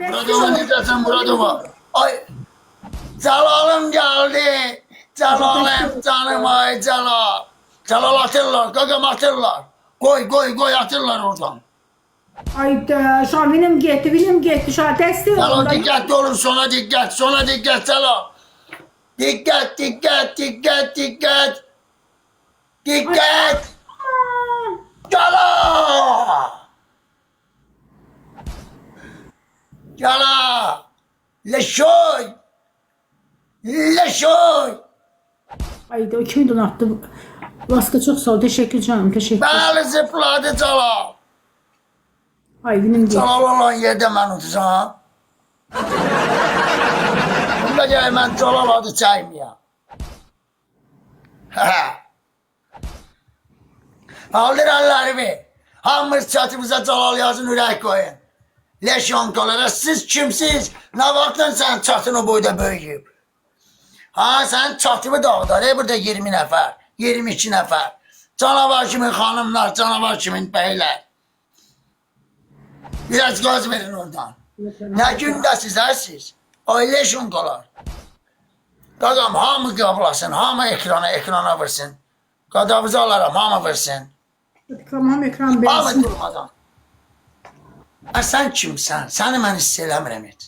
Muradova necəsən Muradova? Ay, Celal'ım geldi. Celal'ım canım ay Celal. Celal atırlar, gagam atırlar. Koy atırlar oradan. Ayda, şu an benim gitti. Şu an testi Celal oldu. dikkatli olun, sona dikkat Celal. Dikkat. Dikkat. Celal. Celal. Leşoy. Ayda, o kimin donattı? Laska çok sağ ol. Teşekkür canım. Teşekkür. Bəli zıpladı Celal. Ay benim gitti. Celal olan yerdə mən uçacağım. Bunda gəl mən Celal adı çəkməyəm. Aldır əllərimi. Hamınız çatımıza Celal yazın, ürək koyun. Leş yonkalara siz kimsiz? Nə vaxtdan sən çatın o boyda böyüyüb? Ha sən çatımı dağıdar. Burada 20 nəfər, 22 nəfər. Canavar kimin xanımlar, canavar kimin beylər. Biraz gaz verin oradan. Nə gündəsiz hə siz? Ay leş yonkalar. Qadam hamı qablasın, hamı ekrana vursun. Qadavızı alaram, hamı vursun. Tamam ekran Hamı benim. durmadan. Sən kimsən? Səni mən hiss eləmirəm heç.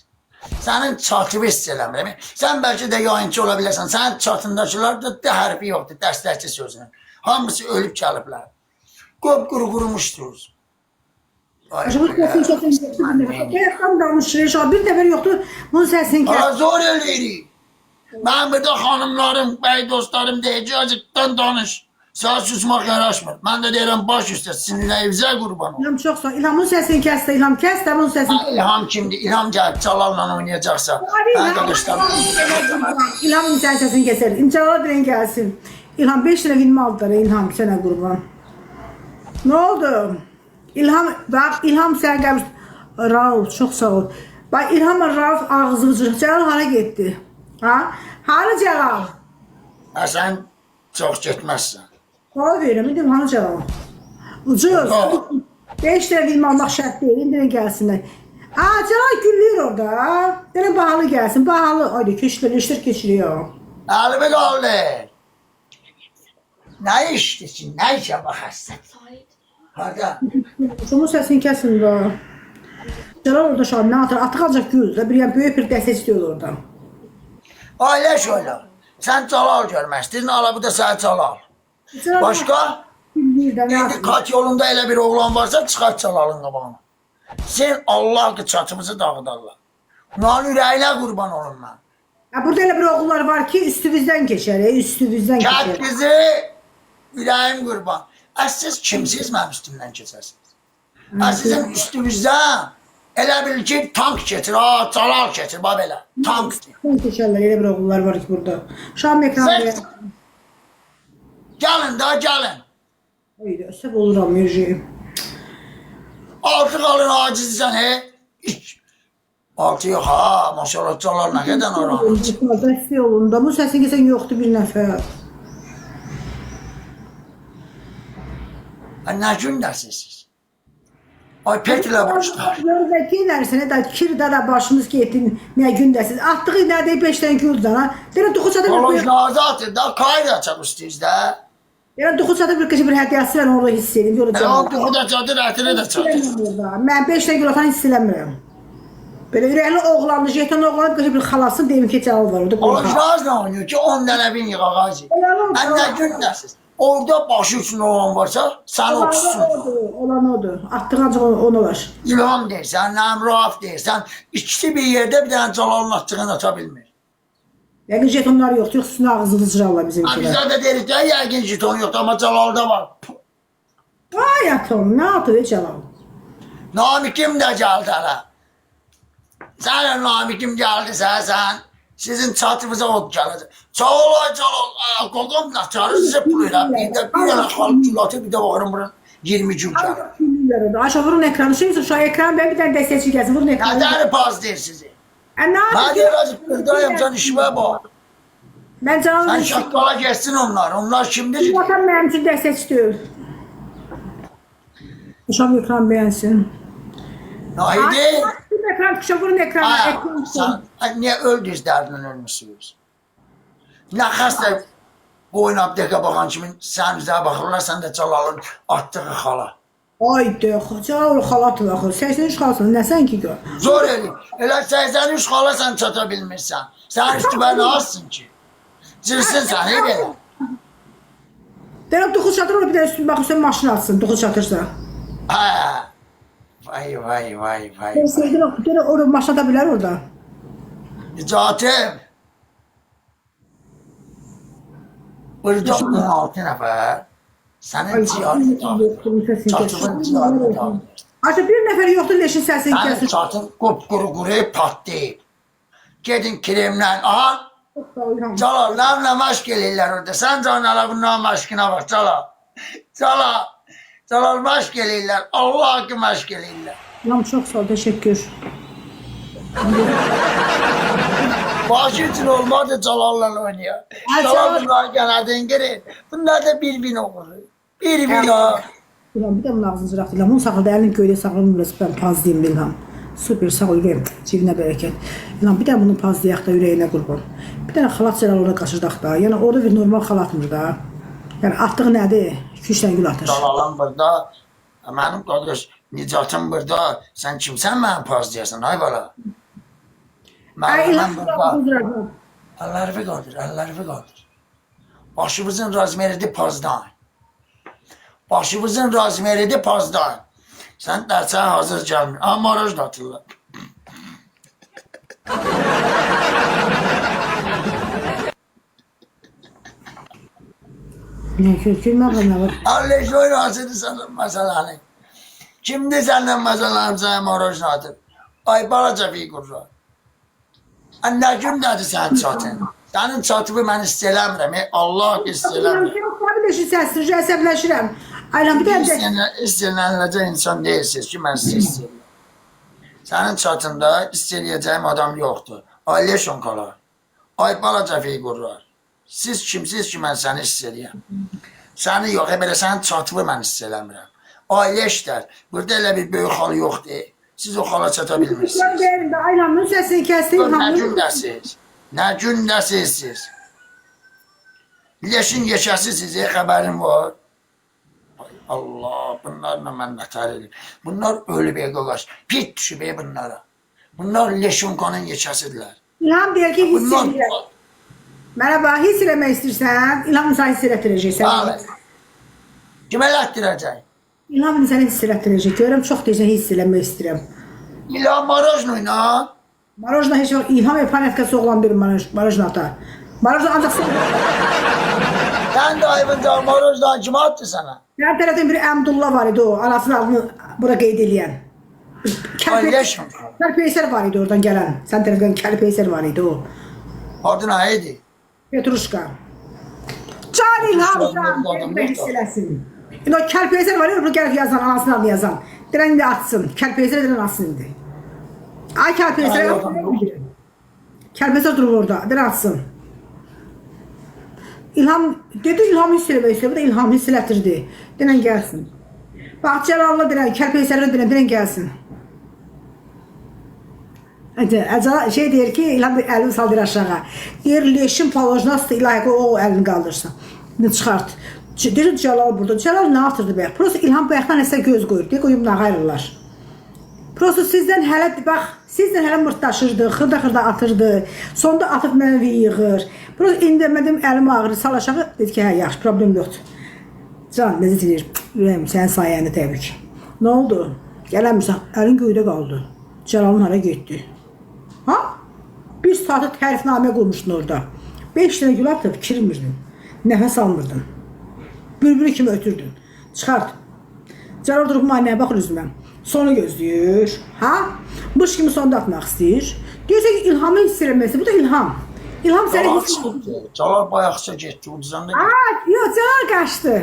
Sənin çatını hiss eləmirəm. Sən bəlkə də yayıncı ola bilərsən. Sənin çatındakılar da hərfi yoxdur, dəstəkçi sözünün. Hamısı ölüb gəliblər. Qopquru qurumuşdur. Acaba sesin yoktu. Ekran danışır. Şu an bir nefer yoktu. Bunun sesini kes. Bana zor eləyirik. Mən burada xanımlarım, bəy dostlarım deyəcək, acıqdan danış. Sağ susmaq yaraşmır. Mən də deyirəm baş üstə, sinirləyivizə qurban ol. İlham çok sağ ol. İlhamın sesini kes de. İlham kes de bunun sesini. İlham kimdir? İlham gəlib Calal'la oynayacaqsa. Arkadaşlar. İlhamın sesini keser. İnşallah diren gelsin. İlham 5 lira film aldılar. İlham sana kurban. Ne oldu? İlham, bak İlham sen gelmiş. Rauf çok sağ ol. Bak İlham'la Rauf ağzı vıcır. Celal hara gitti? Ha? Hara Celal? Ha, sən çox getməzsən. Hara verim. Dedim hara Celal? Ucuz. 5 lira film almak şart değil. İndirin gelsinler. Aa Celal güllüyor orada. Dedim pahalı gelsin. Pahalı. Haydi geçiriyor. Əlimi qaldır. Nə işlisin? Nə işə baxarsan? Harada? Şunun sesini kesin de. Celal orada şu an ne atır? Atık alacak gül de. Bir büyük bir dəstə istiyor oradan. Ailə şöyle. Sən Calal görmək istəyirdin, ala bu da sənə Calal. Başqa? İndi kat yolunda elə bir oğlan varsa çıxart Calalın qabağına. Sen Allah ki çatımızı dağıdarlar. Bunların ürəyinə qurban olun mən. Ya burada öyle bir oğullar var ki üstümüzden geçer. Üstümüzden geçer. Kət bizi ürəyim qurban. Siz kimsiz mənim üstümdən keçərsiniz? Sizin üstünüzdən elə bil ki tank keçir, Calal keçir, bax belə. Tank. Geçerler. Öyle bir oğullar var ki burada. Şu an ekranda. Gəlin da gəlin. Haydi ösep olurum Mürciğim. Altı qalın acizsən he. Altı yox ha, maşallah Calal nə qədər oranır. Dəstə yolunda. Bu sesin kesin yoktu bir nefer. Nə gündəsiz siz? Ay Petrlə başlar. Gördəki nərsənə də kirdə də başımız getdi. Nə gündəsiz. Atdığı nə deyib 5 dənə güldən ha. Deyirəm duxu çadır Koloj bir. nazatır da kayda çalışdınız da. Deyirəm duxu çadır bir kişi bir hədiyyəsi var orada hiss edim. Görəcəm. O duxu da çadır, ətini də çadır. Mən 5 dənə gül atan hiss eləmirəm. Belə ürəkli oğlandı, jeton oğlandı, qışı bir xalası deyim ki Calal var. Koloj nazla oynuyor ki 10 dənə bin yığ ağacı. Nə gündəsiz? Orada başı üçün olan varsa sən otursun. Olan odur. Atdığı ancaq onu var. İlham deyirsən, Nəmraf deyirsən. İkisi bir yerdə bir dənə Calalın atdığını ata bilmir. Yəqin jetonlar yoxdur, yox üstünə ağzını cırarlar bizimkilər. Bizdə də deyirik də yəqin jeton yoxdur, amma Calalda var. Ay atom, nə atır Calal? Namikim də gəldi hələ. Sənin namikim gəldi sən. Sizin çatımıza od gələcək. Calal, qoqam naçarı sizə pul elə. Bir dənə xalq gülatı, bir də baxırım buranın 20 gün gəlir. Aşağı vurun ekranı. Şimdi şu an ekran ben bir tane destekçi gelsin. Vurun ekranı. Nədəri paz deyir sizi? Ne Mən yapayım? deyirəcək, qırdayım, sən işimə bax. Ben canım. Sən şaqqala geçsin onlar. Onlar kimdir? Vatan benim için destekçi diyor. Şu an ekran beğensin. Nahidi? Bir ekran tuşa vurun ekrana. Ha, Ekran sen niye öldünüz derdinin ölmüşsünüz? Ne hasta boyuna bir dakika bakan kimin sen bize bakırlar sen de Calal'ın attığı hala. Aydı, Celal xalat baxır. 83 xalasın, nəsən ki gör? Zor elin. Elə 83 hala sen çata bilmirsən. Sen üstüme ne alsın ki? Cirsin sen iyi belə. Deyirəm, 9 çatır, bir də üstün baxırsan maşın alsın, 9 çatırsa. Ha. Vay vay vay vay. Ben sevdim, orada maşın ata bilər orada. Nicatim. Burada 16 nəfər. Sənin ciğarında. Çatımın ciğarında. Aşağı bir nəfər yoxdur, leşin səsini Sənin kəsin. çatın qupquru patlayıb. Gedin kremlə. Aha. Cala, namla maşk eləyirlər orada. Sən canala bundan maşkına bak, Cala. Cala. Cala maşk eləyirlər. Allah haqqı maşk eləyirlər. Tamam, çok sağ ol, teşekkür. Başı için olmadı Calal'la oynuyor. Calal bunlar kanadın girir. Bunlar da bir okur. Bir o. İlham, bir də bunun ağzını zıraq İlham. Onun saxılda əlini göydə saxılın, burası ben pazlayayım İlham. Süper, sağ ol İlham. Cibinə bərəkət. İlham, bir də bunun pazlayaq da ürəyinə qurban. Bir dənə xalat Celal orada qaçırdaq da. Yəni orada bir normal xalatmır da. Yəni atdığı nədir? 2-3 gül atır. Calal'ın burada. Mənim qardaş Nicatım burada. Sen kimsən mənim pazlayasın ay bala? Ay İlham, burada. Ellerimi kaldır, ellerimi kaldır. Başımızın razmeridi pazdan. Başımızın razmeridi pazdan. Sen dersen hazır gelmiyor. Ama maraj da atırlar. Ne gülmə bana var. Allah şöyle asıdı senin meseleni. Kimdi senden meselenim sana maraj da atır? Ay balaca figurlar. Ne gün dedi sen çatın? Senin çatımı ben istəyirəm. Allah istəyirəm. Mən leşin səsini əsəbləşirəm. Aylan, bir də İstəniləcək insan değilsiniz ki, mən sizi istəyirəm. Sənin çatında istəyəcəyim adam yoxdur. Ailə şonkalar, ay balaca figurlar. Siz kimsiz ki, mən səni istəyirəm. Səni yox, belə sənin çatımı mən istəyirəm. Ailə işlər, burada elə bir böyük xal yoxdur. Siz o xala çata bilmirsiniz. Aylanın səsini kəsdim. Nə gündəsiz? Nə gündəsiz siz? Leşin yeşəsi sizə xəbərim var. Ay Allah, bunlarla mən nətər edim. Bunlar ölü bir qaqaş. Pit düşüb bunlara. Bunlar leşunkanın yeşəsidirlər. İlham deyir ki, hiss Bunlar... edirəm. Merhaba, hiss eləmək istəyirsən, İlham səni hiss elətdirəcək. Evet. Kimə elətdirəcək? İlham səni hiss elətdirəcək. Görürəm, çox deyəcək, hiss eləmək istəyirəm. İlham Marojnoyla. Marojna heç vaxt İlham epanetkası oğlan bir Marojna ata. Marojna ancaq Sən də ayvınca Marojdan kim attı sənə? Hər tərəfdən bir Əmdullah var idi o, anasının adını bura qeyd eləyən. Leşun. Kəlpeyser var idi oradan gələn. Sən tərəfdən Kəlpeyser var idi o. Adı nə idi? Petruşka. Can İlham, can, hiss eləsin. İndi o Kəlpeyser var ya, burada gəlib yazan, anasının adını yazan. Dirən indi atsın. Kəlpeyser dirən atsın indi. Ay Kəlpeyser. Kəlpeyser durur orada. Dirən atsın. İlham, dedi İlham hiss eləmək istəyir. Bu da İlham hiss elətdirdi. Dirən gəlsin. Bax, Cəlal'la dirən, Kəlpeyser'lə dirən gəlsin. Şey deyir ki, İlham əlini saldır aşağı. Deyir, leşin palajnası ilahi ki, o əlini qaldırsın. Çıxart. Deyir, Cəlal burada. Cəlal nə atırdı bəyək? Prosta İlham bayaqdan nəsə göz qoyur. Deyir, qoyum nə qayırırlar. Prosta sizdən hələ, bax, sizdən hələ mırtdaşırdı, xırda atırdı. Sonda atıb mənə yığır. Prosta indi mənim əlim ağrır, sal aşağı. Dedi ki, hə, yaxşı, problem yoxdur. Can, necə deyir? Ürəyim, sənin sayəndə təbii ki. Nə oldu? Gələnmirsən, əlin göydə qaldı. Cəlalın hara getdi? Ha? Bir saatı tərifnamə qurmuşdun orada. 5 dənə gül atıb, kirmirdin. Nəfəs almırdın. Bülbülü kimi ötürdün. Çıxart. Cəlal durub müayinəyə baxır üzümə. Sonu gözləyir. Ha? Mış kimi sonda atmaq istəyir. Deyirsə ki, İlhamı hiss eləməsi. Bu da İlham. İlham səni hiss eləməsi. Cəlal bayaqca getdi, ucuzanda getdi. Aa, yox, Cəlal qaçdı.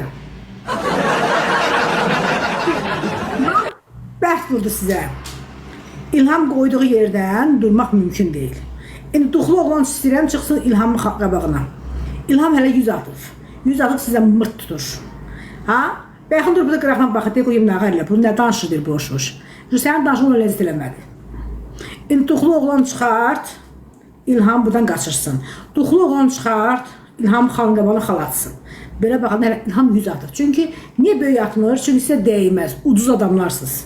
Bəhs vurdu sizə. İlham qoyduğu yerdən durmaq mümkün deyil. İndi duxlu oğlan istəyirəm, çıxsın İlhamın qabağına. İlham hələ 100 atıb. 100 atıb sizə mırt tutur. Ha? Bəyxin dur burada qıraqdan baxır, deyir, qoyum nə qayırlar, bu nə danışır, deyir, boş-boş. Çünki sənin danışığın ona ləzzət eləmədi. İndi duxlu oğlan çıxart, İlham buradan qaçırsın. Duxlu oğlan çıxart, İlham xalın qabağına xal atsın. Belə baxın, İlham 100 atır. Çünki niyə böyük atmır? Çünki sizə dəyməz. Ucuz adamlarsınız.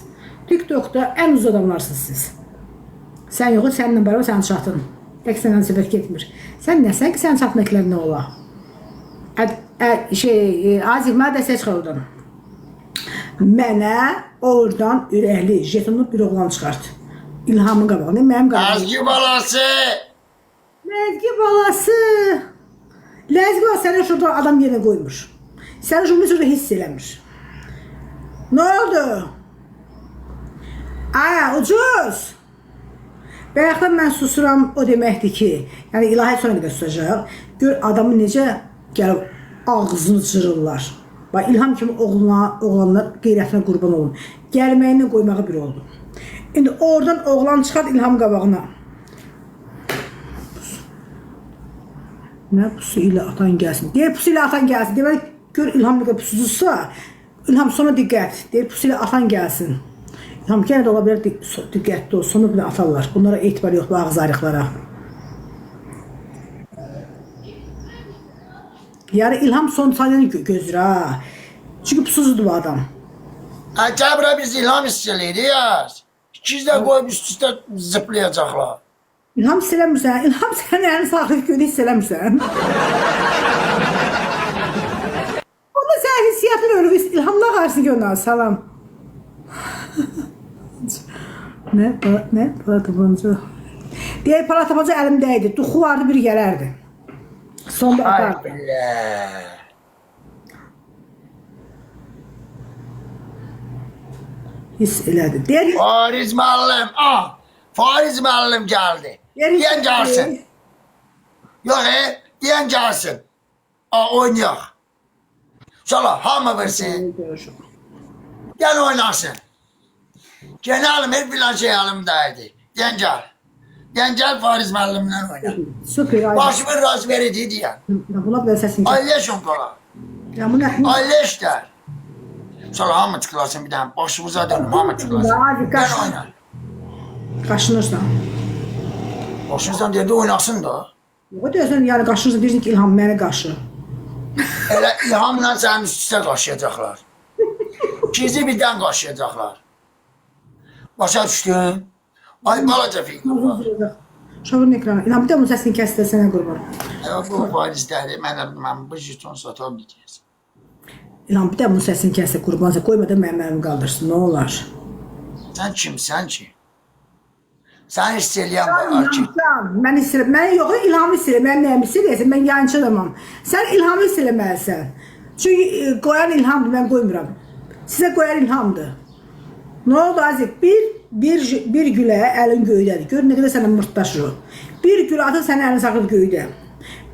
TikTokda ən ucuz adamlarsınız siz. Sən yox, səninlə beraber sən çatın. Tək səndən söhbət getmir. Sən nəsən ki, sən çatməklər nə ola? Azif, mənə dəstək çıxar oradan. Mənə oradan ürəkli, jetonlu bir oğlan çıxart. İlhamın qabağına, mənim qabağına. Ləzgi balası. Ləzgi balası. Ləzgi balası səni şurada adam yerine qoymur. Səni şurada hiss eləmir. Nə oldu? Aya, ucuz. Bayaqdan mən susuram, o deməkdir ki, yəni ilahi sonra qədər susacaq. Gör adamı necə gəlib ağzını cırırlar. Bax, İlham kimi oğlanlar qeyrətinə qurban olun. Gəlməyinə qoymağı bir oldu. İndi oradan oğlan çıxart İlham qabağına. Nə pusu ilə atan gəlsin? Deyir pusu ilə atan gəlsin. Demək, gör İlham nə qədər pusuzsa, İlham sonra diqqət. Deyir pusu ilə atan gəlsin. İlham yenə də ola bilər diqqətli ol, sonra bir atarlar. Bunlara etibar yox bu ağzarıqlara. Yəni İlham son saniyəni gözür ha. Çünki pusuzdur bu adam. Acaba biz İlham istəyirdik. İkiz də qoyub üst-üstə zıplayacaqlar. İlham istələmirsən. İlham sənin əlini saxlayıb göydə istələmirsən. Onda sən hissiyatın ölüb İlhamla qarşı göndər. Salam. Nə? Para tabanca. Deyir, para tabanca əlimdəydi. Duxu vardı, biri gələrdi. Sonda atardı. Hiss elədi. Deyir, Fariz müəllim, Fariz müəllim gəldi. Deyən gəlsin. Yox, deyən gəlsin. Oynayaq. Sonra hamı versin. Gəl oynasın. Genəlim, her filan şey əlimdəydi. Deyən gəl. Deyən gəl Fariz müəllimlə oyna. Süper. Başımın razveri deyən. Buna bir səsin. Ailə şonkola. Ailə işlər. Sonra hamı tıklasın bir dənə. Başımıza dönüm, hamı tıklasın. Gəl oyna. Qaşınırsan. Başınızdan deyəndə oynasın da. Yox, deyəsən, yəni qaşınırsan, deyirsən ki, İlham məni qaşı. Elə İlhamla sənin üst-üstə qaşıyacaqlar. İkinizi birdən qaşıyacaqlar. Başa düşdün? Ay balaca figurlar. Şovun ekranı. İlham, bir də bunun səsini kəsdə sənə qurban. Bu faizləri, mən bu jeton satam deyəcəksin. İlham, bir də bunun səsini kəsdə qurbansa, qoymadan mənim qaldırsın, nə olar? Sən kimsən ki? Sən hiss eləyən var ki. Mən hiss eləyəm. Mən yox, İlhamı hiss eləyəm. Mən nəyəm hiss eləyəsən? Mən yayıncı adamam. Sən İlhamı hiss eləməlisən. Çünki qoyan İlhamdır, mən qoymuram. Sizə qoyan İlhamdır. Nə oldu Azik? Bir gülə əlin göydədir. Gör nə qədər sənə mırtdaşır o. Bir gül atır sənin əlini saxıb göydə.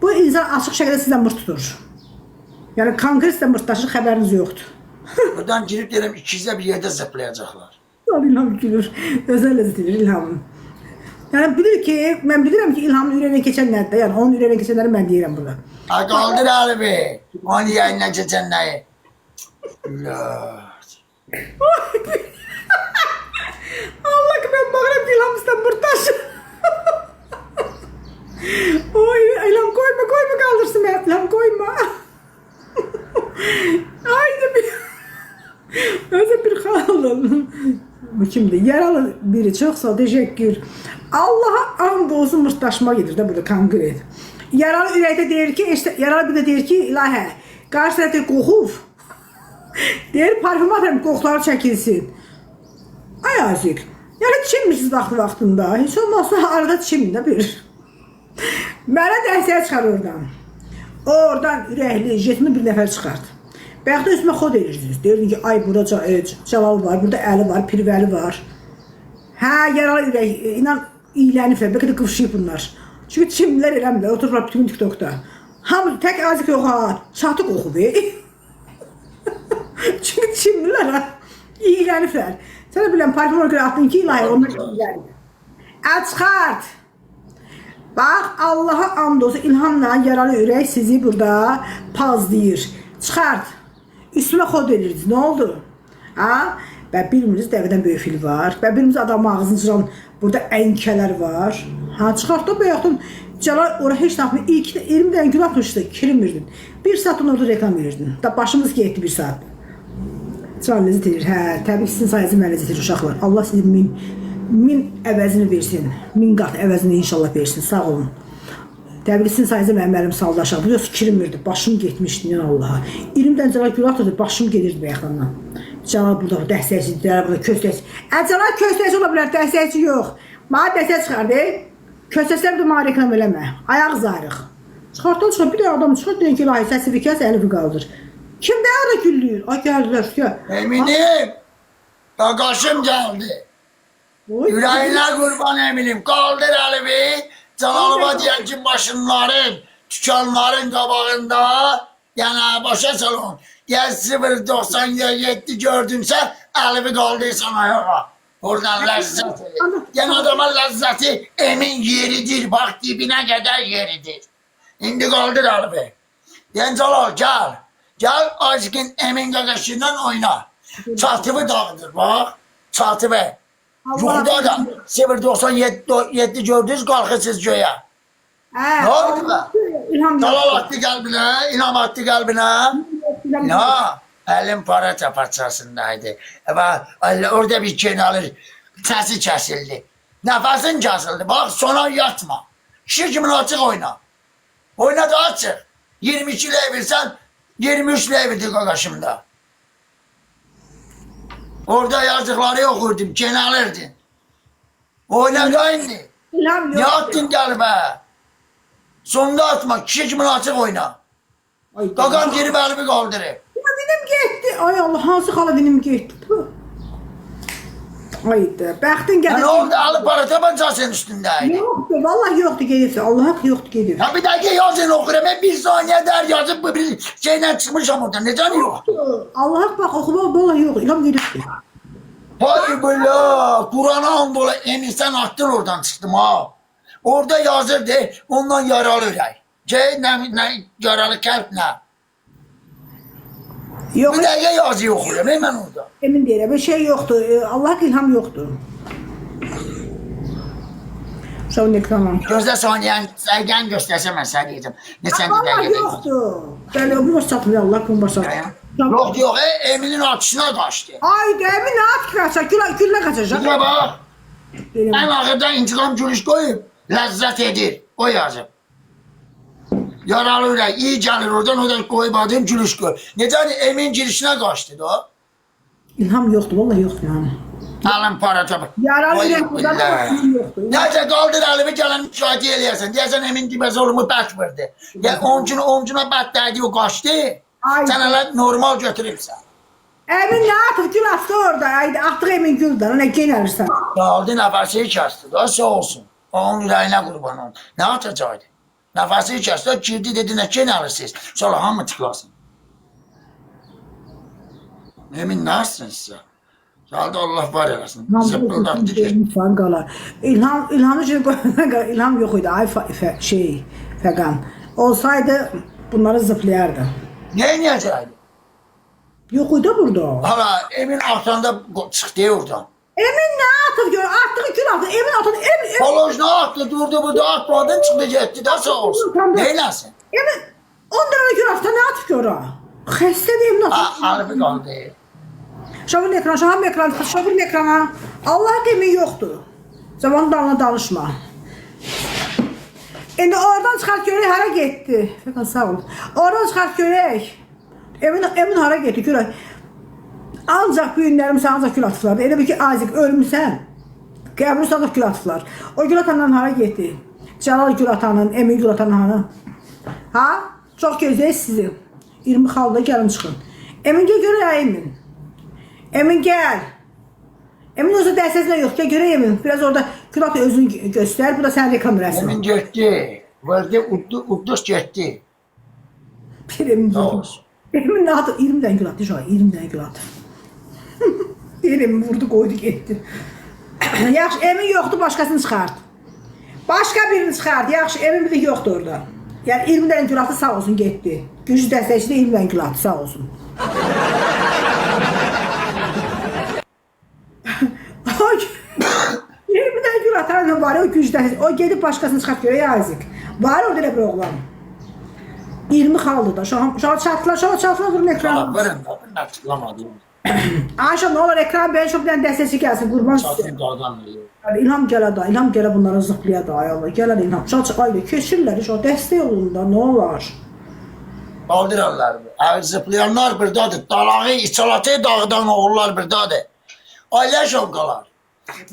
Bu insan açıq şəkildə sizdən mırt tutur. Yəni konkret sizdən mırtdaşır, xəbəriniz yoxdur. Buradan girib deyirəm, ikizə bir yerdə zıplayacaqlar. İlham gülür. Özəl ləzzət edir İlhamın. Yəni bilir ki, mən bilirəm ki, İlhamın ürəyinə keçən nədir? Yəni onun ürəyinə keçənləri mən deyirəm burada. Qaldır əlimi. Onun yayından keçən nəyi? Lət. Allah ki, mən baxıram ki, İlham sizdən mırtdaşır. Oy, İlham koyma kaldırsın ben. İlham koyma. Aynı bir... Öyle bir halım. Bu kimdir? Yaralı biri çok sağ ol, teşekkür. Allah'a and olsun mırtdaşma gelir de burada konkret. Yaralı ürəkdə deyir ki, işte yaralı bir de deyir ki, ilahə, qarşı tərəfdə qoxuf. Deyir, parfüm atarım, qoxuları çəkilsin. Ay Azik, yəni çinmişsiniz vaxtında. Heç olmazsa arada çinin də bir. Mənə dəstəyə çıxar oradan. Oradan ürəkli, jetini bir nəfər çıxart. Bayaqda üstümə xod edirsiniz. Deyirdin ki, ay burada Cəlal var, burada Əli var, Pirvəli var. Hə, yaralı ürək, inan iyiləniblər, bəlkə də qıvşıyıb bunlar. Çünki çimdilər eləmirlər, otururlar bütün TikTokda. Hamı tək Azik yox ha, çatı qoxub. Çünki çimdilər ha, iyiləniblər. Sən də bilən, parfümə görə atdın ki, ilahi, onlar iyilənib. Çıxart. Bax, Allaha and olsun, İlhamla yaralı ürək sizi burada pazlayır. Çıxart. Üstümə xod edirdiniz, nə oldu? Ha? Və bilmirsiniz dəvədən böyük fil var. Və bilmirsiniz adam ağzını cıran burada ənkələr var. Ha çıxartdı bayaqdan Cəlal ora heç tapmır. İlk 20 dənə gün atmışdı, kirmirdin. 1 saat orada reklam verirdin. Da başımız getdi 1 saat. Can ləzzət edir. Hə, təbii ki, sizin sayənizdə mənə ləzzət edir uşaqlar. Allah sizin min əvəzini versin. 1000 qat əvəzini inşallah versin. Sağ olun. Təbii ki, sizin sayənizdə mənim əlim saldı aşağı. Bu yoxsa kirmirdi. Başım getmişdi, ya Allaha. 20 dənə Cəlal gül atırdı, başım gedirdi bayaqdan. Cəlal burada dəstəkçi, Cəlal burada köstəkçi. Cəlal köstəkçi ola bilər, dəstəkçi yox. Mənə dəstək çıxardı. Köstəkçilər bir də mənə reklam eləmə. Ayaq zarıq. Çıxartdan çıxar, bir də adam çıxar, deyən ki, ilahi səsi kəs, əlifi qaldır. Kim də arada güllüyür? Ay gəldilər, ya. Eminim, qaqaşım gəldi. Ürəyinə qurban eminim, qaldır əlivi. Cəlalıma deyən ki, maşınların, tükanların qabağında, yəni başa salon, gəl 097 gördünsə, əlivi qaldırsan ayağa. Oradan ləzzət edir. Yəni adama ləzzəti emin yeridir, bax dibinə qədər yeridir. İndi qaldır əlivi. Deyən Cəlal, gəl. Gəl azqın emin qaqaşından oyna. Çatıvı dağıdır, bax. Çatıvı. Yuxuda da 097 gördünüz, qalxırsınız göyə. Ne oldu be? Cəlal attı qəlbinə, İlham attı qəlbinə. Ya, əlim para parçasındaydı. Və orada bir kenalı səsi kəsildi. Nəfəsin kəsildi. Bax, sona yatma. Kişi kimin açıq oyna. Oyna da açıq. 22 ley versən, 23 ley verdi qaqaşımda. Orada yazdıkları okurdum, kenalırdın. Oyna da indi. Ne attın qəlbə? Sonunda atma, kişi kimin açıq oyna. Qaqam girib əlimi qaldırıb. Vinim getdi. Ay Allah, hansı xala vinim getdi? Aydı, bəxtin gəldi. Ne oldu, alıp para tabancasının üstündeydi. Yoxdur, vallahi yoxdur gelirsə. Allah haq yoxdur gelir. Ya bir dakika yazın okurum, ben bir saniye der yazıp bir şeyden çıkmışım oradan. Neden yok? Allah haq bak okuma, vallahi yok. İlham gelirdi. Hayır böyle, Kur'an'a andola emin sen attın oradan çıktım ha. Orada yazırdı, ondan yaralı ürək. Ne yaralı kalp ne? Yok. Bir dakika yazı okuyorum hemen orada. Emin deyirəm, bir şey yoxdur. Allah haq ilham yoxdur. Şovun ekrana. Gözde saniyen, sergen gösterse ben sana diyeceğim. Ne sen de Allah dergede. yoxdur. Gəl, bu baş satmıyor, Allah bunu baş satmıyor. Yok yok, Emin'in atışına kaçtı. Ay, Emin ne at kaçacak? Güllə kaçacak. Şuna bak. En ahırda intikam gülüş koyup lezzet edir. O yazıp. Yaralı ürək, iyi gəlir oradan, o da koyup adım gülüş koy. Necəni Emin girişine kaçtı da. İlham yoxdur, vallahi yoxdur ilham. Alın para tabi. Yaralı ürək burada da yoxdur. Neyse kaldır elimi gələn müşahidi eləyəsən. Deyəsən Emin dibə oğlumu bək verdi. Ya oncuna bək dəydi o kaçtı. Sen hele normal götürübsən. Emin ne atıb? Gül atdı orada. Aydı, atdıq Emin güldən. Ne genəlirsən? Qaldı nəfəsi kəsdi da, sağ olsun. Onun ürəyinə qurban olun. Nə atacaqdı? Nəfəsi kəsdi, girdi dedi, nə genəlirsiniz? Sonra hamı tıklasın. Emin nərsiniz sizə? Qaldı Allah var eləsin. Zıppıldatdı ki. İlhamı üçün qoyana İlham yox idi. Ay Fəqan. Olsaydı bunları zıplayardı. Nə eləyəcəkdi? Yox idi burada. Hala Emin arxanda çıxdı oradan. Emin ne atıb gör? Atdığı gül atdı. Emin atdı. Emin. Kolojna attı, durdu burada atmadın, çıxdı getdi də sağ olsun. Neyləsin? Emin 10 dənə gül atdı. Ne atıb gör? Xəstədir Emin atdı. Alibi qaldı. Şovun ekrana, şovun ekrana. Allah emin yoxdur. Zamanın dalına danışma. İndi oradan çıxart görək hara getdi. Fəqan sağ ol. Oradan çıxart görək. Emin hara getdi görək. Ancaq bu günlərimsə ancaq gül atıflar. Elə bir ki azik ölmüsən. Qəbri ancaq gül atıflar. O gül atandan hara getdi? Cəlal gül atanın, Emin gül atanın hara? Ha? Çox gözləyək sizi. 20 xalda gəlin çıxın. Emin gəl görək Emin. Emin gəl. Emin olsa dərsəsinə yox. Gəl görək Emin. Biraz orada gül atı özünü göstər. Bu da sənin reklam rəsmi. Emin getdi. Verdi, Uddus getdi. Bir Emin vurdu. Emin ne atı? 20 dənə gül atı. 20 dənə gül atı. Bir Emin vurdu, koydu getdi. Yaxşı, Emin yoxdur, başqasını çıxart. Başqa birini çıxart. Yaxşı, Emin bir də yoxdur orada. Yəni 20 dənə gül atı sağ olsun getdi. Güclü dəstəkçi də 20 dənə gül atı sağ olsun. var ya o gücdən. O gedib başqasını çıxart görə yazıq. Var orada elə bir oğlan. 20 xaldı da. Şahan çatla durun ekran. Verin de ben açıklamadım. Ayşe ne olur ekran ben çok bir dəstəçi gəlsin qurban sizə. Çatın da adam diyor. İlham gələ da, İlham gələ bunlara zıplaya da ay Allah. Gələr İlham. Çat ayda keçirlər iş o dəstək yolunda nə olar? Kaldırırlar. Zıplayanlar buradadır. Dalağı, içalatı dağdan oğullar buradadır. Ay leşonkalar.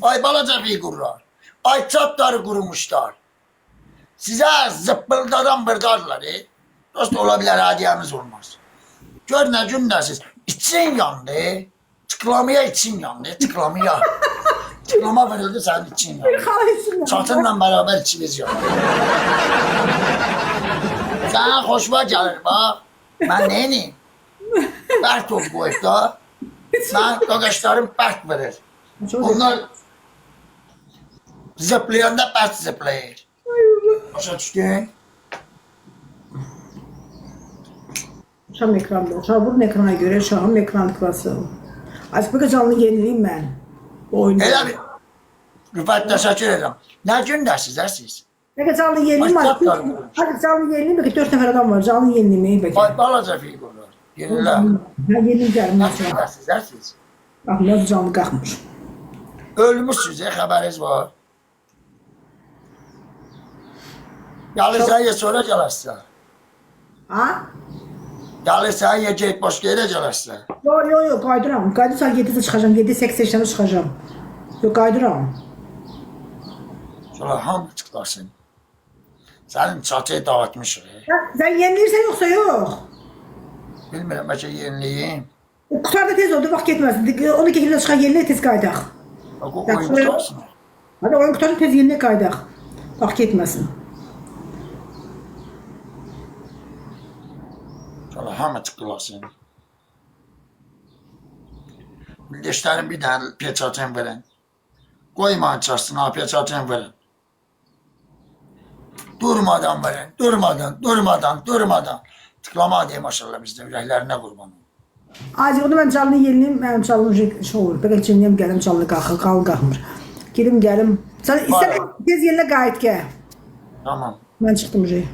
Ay balaca figurlar. Ay çatları kurumuşlar. Size zıppıldadan buradadılar. Dost olabilir hadiyemiz olmaz. Gör ne cümlesiz. İçin yandı. Tıklamaya için yandı. Tıklamaya. Tıklama verildi senin için yandı. Çatınla beraber içimiz yandı. Sana hoşuma gelir bak. Ben neyim? Bert ol bu evde. Ben arkadaşlarım bert verir. Onlar zıplayanda bert zıplayır. Başa düştün? Şam ekranda. Şam ekrana göre Şam ekran tıklası. Açık canlı yenileyim ben. Bu oyunu. Elə bir Rüfət təşəkkür edirəm. Nə gündəsiz siz? Peki canlı yenileyim Ay, artık. çatlarım. Hadi canlı yenileyim. Peki 4 nefer adam var. Canlı yenilemeyi peki. Ay balaca figurlar. Yenilər. Ben yenileyim gəlim. Nə Nasıl? gündəsiz siz? Bak biraz canlı kalkmış. Ölmüşsünüz xəbəriniz var. Gəlirsən ya sonra gələrsən. Ha? Gəlirsən ya get başqa yerə gələrsən. Yo kaydıram. Kaydırsam 7'de çıkacağım. 7-8-80'e çıkacağım. Yok kaydıram. Sonra hamı tıklasın. Sənin çatıyı dağıtmışıq. Sen yenilirsen yoksa yok. Bilmirəm, bəlkə yeniliyim. O kutar da tez oldu. Bak gitmez. 12 kilo çıkan yenile tez kaydak. Bak o oyun tutarsın. Hadi oyun kutarı tez yenile kaydak. Bak gitmesin. Sonra hamı tıklasın. Milləşlərin bir dənə peçatın verin. Qoymayın çarsın, ha peçatın verin. Durmadan verin, durmadan. Tıklama diye maşallah bizde, ürəklərinə qurban olun. Azı onu ben canlı yenileyim. Benim canlı şey olur. Peki çinliyim gelim canlı kalkmır. Gidim gelim. Sen istersen tez yenile gayet gel. Tamam. Ben çıktım şey.